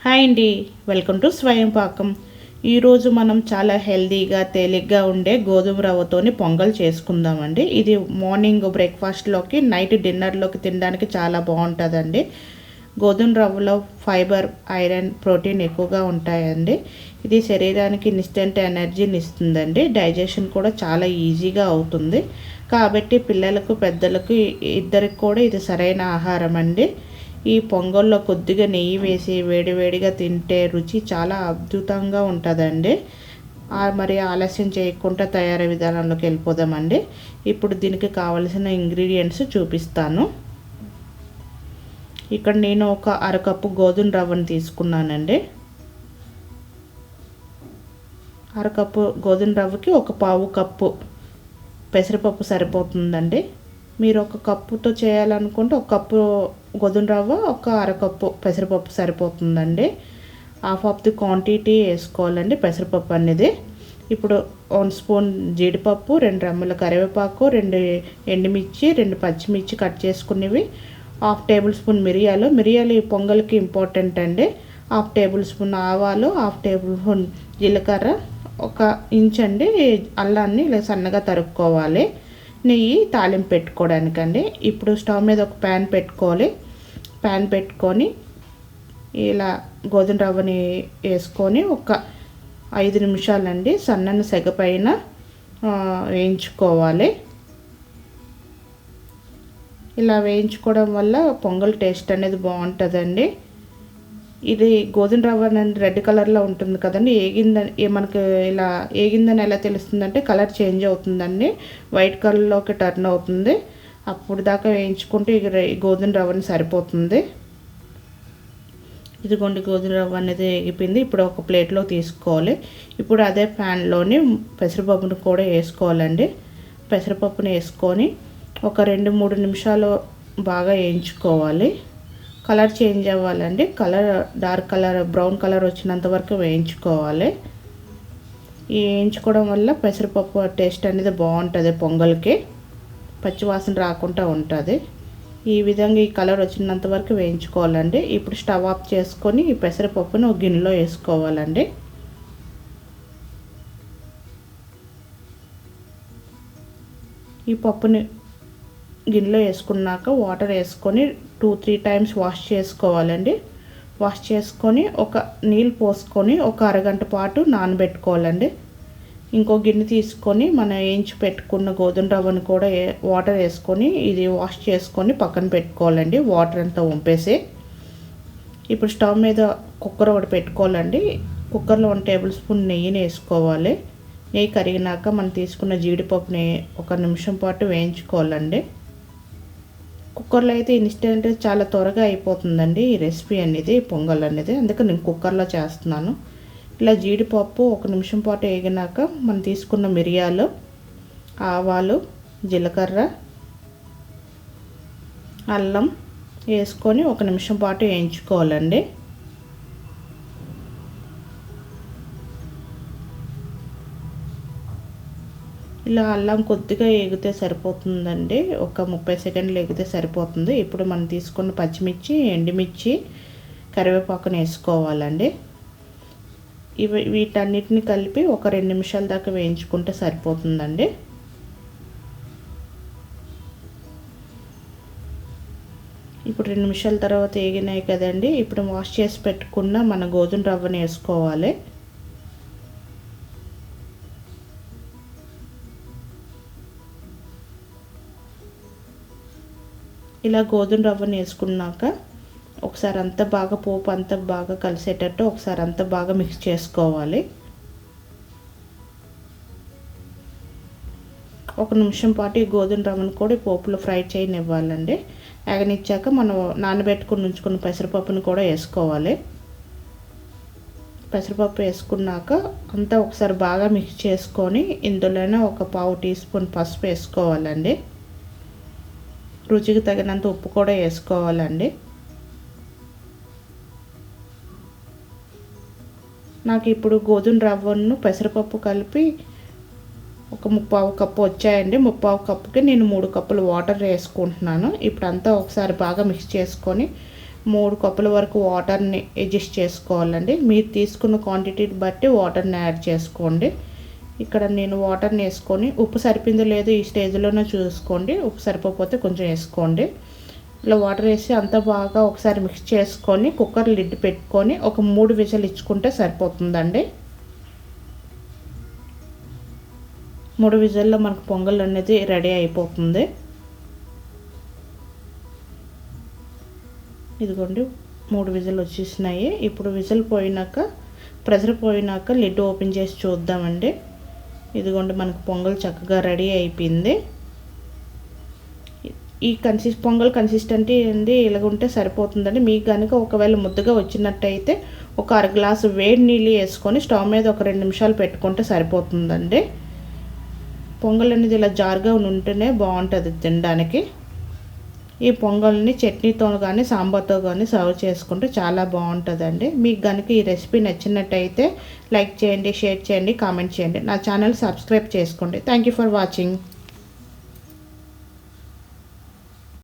Hi అండి, welcome to స్వయం పాకం. ఈరోజు మనం చాలా హెల్తీగా తేలిగ్గా ఉండే గోధుమ రవ్వతోని పొంగల్ చేసుకుందామండి. ఇది మార్నింగ్ బ్రేక్ఫాస్ట్లోకి, నైట్ డిన్నర్లోకి తినడానికి చాలా బాగుంటుందండి. గోధుమ రవ్వలో ఫైబర్, ఐరన్, ప్రోటీన్ ఎక్కువగా ఉంటాయండి. ఇది శరీరానికి ఇన్స్టెంట్ ఎనర్జీని ఇస్తుందండి. డైజెషన్ కూడా చాలా ఈజీగా అవుతుంది. కాబట్టి పిల్లలకు, పెద్దలకు ఇద్దరికి కూడా ఇది సరైన ఆహారం అండి. ఈ పొంగల్లో కొద్దిగా నెయ్యి వేసి వేడివేడిగా తింటే రుచి చాలా అద్భుతంగా ఉంటుందండి. మరి ఆలస్యం చేయకుండా తయారీ విధానంలోకి వెళ్ళిపోదామండి. ఇప్పుడు దీనికి కావలసిన ఇంగ్రీడియంట్స్ చూపిస్తాను. ఇక్కడ నేను ఒక అరకప్పు గోధుమ రవ్వను తీసుకున్నానండి. అరకప్పు గోధుమ రవ్వకి ఒక పావు కప్పు పెసరపప్పు సరిపోతుందండి. మీరు ఒక కప్పుతో చేయాలనుకుంటే ఒక కప్పు గోధుమ రవ్వ, ఒక అరకప్పు పెసరపప్పు సరిపోతుందండి. హాఫ్ ఆఫ్ ది క్వాంటిటీ వేసుకోవాలండి పెసరపప్పు అనేది. ఇప్పుడు 1 స్పూన్ జీడిపప్పు, 2 రెమ్మల కరివేపాకు, 2 ఎండుమిర్చి, 2 పచ్చిమిర్చి కట్ చేసుకునేవి, హాఫ్ టేబుల్ స్పూన్ మిరియాలు ఈ పొంగల్కి ఇంపార్టెంట్ అండి. హాఫ్ టేబుల్ స్పూన్ ఆవాలు, హాఫ్ టేబుల్ స్పూన్ జీలకర్ర, ఒక ఇంచ్ అండి అల్లాన్ని ఇలా సన్నగా తరుక్కోవాలి. నెయ్యి తాలింపు పెట్టుకోవడానికండి. ఇప్పుడు స్టవ్ మీద ఒక ప్యాన్ పెట్టుకోవాలి. ప్యాన్ పెట్టుకొని ఇలా గోధుమ రవ్వని వేసుకొని ఒక 5 నిమిషాలండి సన్నని సెగ పైన వేయించుకోవాలి. ఇలా వేయించుకోవడం వల్ల పొంగల్ టేస్ట్ అనేది బాగుంటుందండి. ఇది గోధుమ రవ్వ అనేది రెడ్ కలర్లో ఉంటుంది కదండి. మనకు ఇలా ఏగిందని ఎలా తెలుస్తుందంటే కలర్ చేంజ్ అవుతుందండి, వైట్ కలర్లోకి టర్న్ అవుతుంది. అప్పుడు దాకా వేయించుకుంటే గోధుమ రవ్వని సరిపోతుంది. ఇదిగోండి గోధుమ రవ్వ అనేది ఎగిపోయింది. ఇప్పుడు ఒక ప్లేట్లో తీసుకోవాలి. ఇప్పుడు అదే ప్యాన్లోని పెసరపప్పును కూడా వేసుకోవాలండి. పెసరపప్పుని వేసుకొని ఒక 2-3 నిమిషాలు బాగా వేయించుకోవాలి. కలర్ చేంజ్ అవ్వాలండి. డార్క్ కలర్, బ్రౌన్ కలర్ వచ్చినంత వరకు వేయించుకోవాలి. ఈ వేయించుకోవడం వల్ల పెసరపప్పు టేస్ట్ అనేది బాగుంటుంది, పొంగల్కి పచ్చివాసన రాకుండా ఉంటుంది. ఈ విధంగా ఈ కలర్ వచ్చినంత వరకు వేయించుకోవాలండి. ఇప్పుడు స్టవ్ ఆఫ్ చేసుకొని ఈ పెసరపప్పును ఒక గిన్నెలో వేసుకోవాలండి. ఈ పప్పుని గిన్నెలో వేసుకున్నాక వాటర్ వేసుకొని 2-3 టైమ్స్ వాష్ చేసుకోవాలండి. వాష్ చేసుకొని ఒక నీళ్ళు పోసుకొని ఒక అరగంట పాటు నానబెట్టుకోవాలండి. ఇంకో గిన్నె తీసుకొని మనం వేయించి పెట్టుకున్న గోధుమ రవ్వను కూడా వాటర్ వేసుకొని ఇది వాష్ చేసుకొని పక్కన పెట్టుకోవాలండి, వాటర్ అంతా వంపేసి. ఇప్పుడు స్టవ్ మీద కుక్కర్ ఒకటి పెట్టుకోవాలండి. కుక్కర్లో 1 టేబుల్ స్పూన్ నెయ్యిని వేసుకోవాలి. నెయ్యి కరిగినాక మనం తీసుకున్న జీడిపప్పుని 1 నిమిషం పాటు వేయించుకోవాలండి. కుక్కర్లో అయితే ఇన్స్టెంట్ చాలా త్వరగా అయిపోతుందండి ఈ రెసిపీ అనేది, పొంగల్ అనేది. అందుకే నేను కుక్కర్లో చేస్తున్నాను. ఇలా జీడిపప్పు 1 నిమిషం పాటు వేగినాక మనం తీసుకున్న మిరియాలు, ఆవాలు, జీలకర్ర, అల్లం వేసుకొని 1 నిమిషం పాటు వేయించుకోవాలండి. ఇలా అల్లం కొద్దిగా ఎగితే సరిపోతుందండి. ఒక 30 సెకండ్లు ఎగితే సరిపోతుంది. ఇప్పుడు మనం తీసుకున్న పచ్చిమిర్చి, ఎండుమిర్చి, కరివేపాకుని వేసుకోవాలండి. వీటన్నిటిని కలిపి ఒక 2 నిమిషాల దాకా వేయించుకుంటే సరిపోతుందండి. ఇప్పుడు 2 నిమిషాల తర్వాత వేగినాయి కదండి. ఇప్పుడు వాష్ చేసి పెట్టుకున్న మన గోధుమ రవ్వని వేసుకోవాలి. ఇలా గోధుమ రవ్వని వేసుకున్నాక ఒకసారి అంతా బాగా పోపు అంతా బాగా కలిసేటట్టు ఒకసారి అంతా బాగా మిక్స్ చేసుకోవాలి. 1 నిమిషం పాటు ఈ గోధుమ రవ్వను కూడా పోపులో ఫ్రై చేయనివ్వాలండి. ఎగనిచ్చాక మనం నానబెట్టుకుని ఉంచుకున్న పెసరపప్పును కూడా వేసుకోవాలి. పెసరపప్పు వేసుకున్నాక అంతా ఒకసారి బాగా మిక్స్ చేసుకొని ఇందులోనే ఒక పావు టీ స్పూన్ పసుపు వేసుకోవాలండి. రుచికి తగినంత ఉప్పు కూడా వేసుకోవాలండి. నాకు ఇప్పుడు గోధుమ రవ్వను పెసరపప్పు కలిపి ఒక 3/4 కప్పు వచ్చాయండి. 3/4 కప్పుకి నేను 3 కప్పులు వాటర్ వేసుకుంటున్నాను. ఇప్పుడు అంతా ఒకసారి బాగా మిక్స్ చేసుకొని 3 కప్పుల వరకు వాటర్ని అడ్జస్ట్ చేసుకోవాలండి. మీరు తీసుకున్న క్వాంటిటీని బట్టి వాటర్ని యాడ్ చేసుకోండి. ఇక్కడ నేను వాటర్ని వేసుకొని ఉప్పు సరిపోయిందో లేదో ఈ స్టేజ్లోనే చూసుకోండి. ఉప్పు సరిపోతే కొంచెం వేసుకోండి. ఇలా వాటర్ వేసి అంతా బాగా ఒకసారి మిక్స్ చేసుకొని కుక్కర్ లిడ్ పెట్టుకొని ఒక 3 విజిల్ ఇచ్చుకుంటే సరిపోతుందండి. 3 విజిల్లో మనకు పొంగల్ అనేది రెడీ అయిపోతుంది. ఇదిగోండి 3 విజిల్ వచ్చేసినాయి. ఇప్పుడు విజిల్ పోయినాక ప్రెషర్ పోయినాక లిడ్ ఓపెన్ చేసి చూద్దామండి. ఇదిగోండి మనకు పొంగల్ చక్కగా రెడీ అయిపోయింది. ఈ పొంగల్ కన్సిస్టెంటీ ఏంది ఇలాగ ఉంటే సరిపోతుందండి. మీకు కనుక ఒకవేళ ముద్దగా వచ్చినట్టయితే ఒక 1/2 గ్లాసు వేడి నీళ్ళు వేసుకొని స్టవ్ మీద ఒక 2 నిమిషాలు పెట్టుకుంటే సరిపోతుందండి. పొంగల్ అనేది ఇలా జారుగా ఉంటేనే బాగుంటుంది తినడానికి. ఈ పొంగల్ని చట్నీతో కానీ సాంబార్తో కానీ సర్వ్ చేసుకుంటే చాలా బాగుంటుందండి. మీకు కనుక ఈ రెసిపీ నచ్చినట్టయితే లైక్ చేయండి, షేర్ చేయండి, కామెంట్ చేయండి. నా ఛానల్ సబ్స్క్రైబ్ చేసుకోండి. Thank you for watching.